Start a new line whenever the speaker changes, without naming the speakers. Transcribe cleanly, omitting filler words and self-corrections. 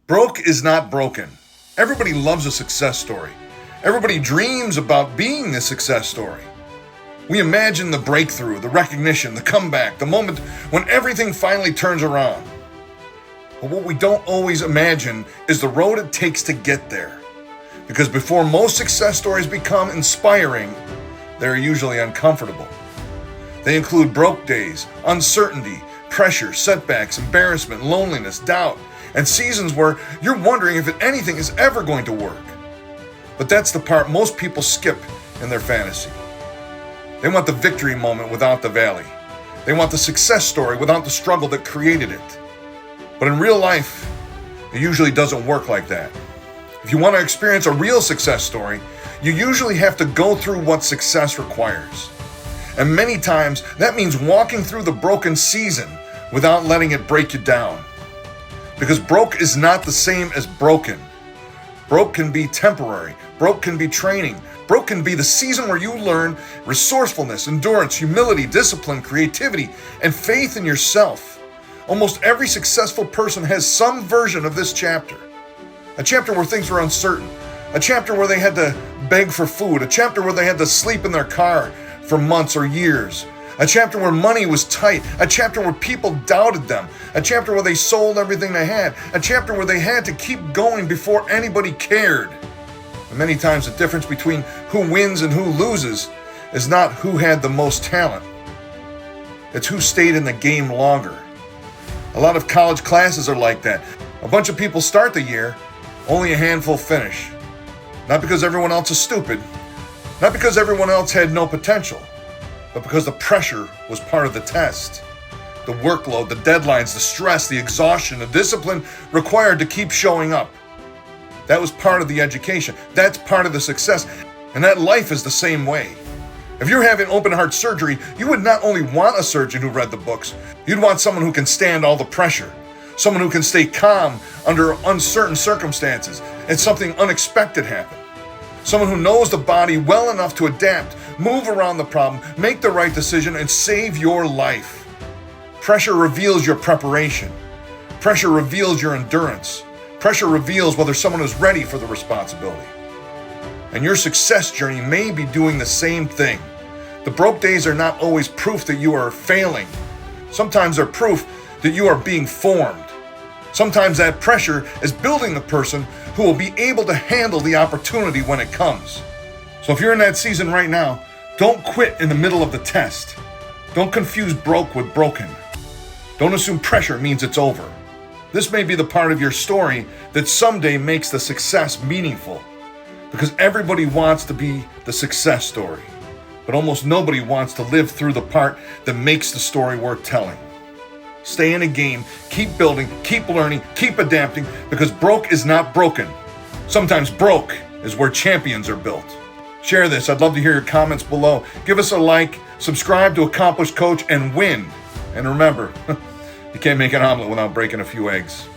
Broke is not broken. Everybody loves a success story. Everybody dreams about being the success story. We imagine the breakthrough, the recognition, the comeback, the moment when everything finally turns around. But what we don't always imagine is the road it takes to get there. Because before most success stories become inspiring, they're usually uncomfortable. They include broke days, uncertainty, pressure, setbacks, embarrassment, loneliness, doubt, and seasons where you're wondering if anything is ever going to work. But that's the part most people skip in their fantasy. They want the victory moment without the valley. They want the success story without the struggle that created it. But in real life, it usually doesn't work like that. If you want to experience a real success story, you usually have to go through what success requires. And many times, that means walking through the broken season without letting it break you down. Because broke is not the same as broken. Broke can be temporary. Broke can be training. Broke can be the season where you learn resourcefulness, endurance, humility, discipline, creativity, and faith in yourself. Almost every successful person has some version of this chapter. A chapter where things were uncertain. A chapter where they had to beg for food. A chapter where they had to sleep in their car for months or years. A chapter where money was tight. A chapter where people doubted them. A chapter where they sold everything they had. A chapter where they had to keep going before anybody cared. And many times the difference between who wins and who loses is not who had the most talent. It's who stayed in the game longer. A lot of college classes are like that. A bunch of people start the year, only a handful finish. Not because everyone else is stupid. Not because everyone else had no potential. But because the pressure was part of the test. The workload, the deadlines, the stress, the exhaustion, the discipline required to keep showing up. That was part of the education. That's part of the success. And that life is the same way. If you're having open heart surgery, you would not only want a surgeon who read the books, you'd want someone who can stand all the pressure. Someone who can stay calm under uncertain circumstances and something unexpected happen. Someone who knows the body well enough to adapt, move around the problem, make the right decision, and save your life. Pressure reveals your preparation. Pressure reveals your endurance. Pressure reveals whether someone is ready for the responsibility. And your success journey may be doing the same thing. The broke days are not always proof that you are failing. Sometimes they're proof that you are being formed. Sometimes that pressure is building the person who will be able to handle the opportunity when it comes. So if you're in that season right now, don't quit in the middle of the test. Don't confuse broke with broken. Don't assume pressure means it's over. This may be the part of your story that someday makes the success meaningful. Because everybody wants to be the success story. But almost nobody wants to live through the part that makes the story worth telling. Stay in a game, keep building, keep learning, keep adapting, because broke is not broken. Sometimes broke is where champions are built. Share this. I'd love to hear your comments below. Give us a like, subscribe to Accomplished Coach, and win. And remember, you can't make an omelet without breaking a few eggs.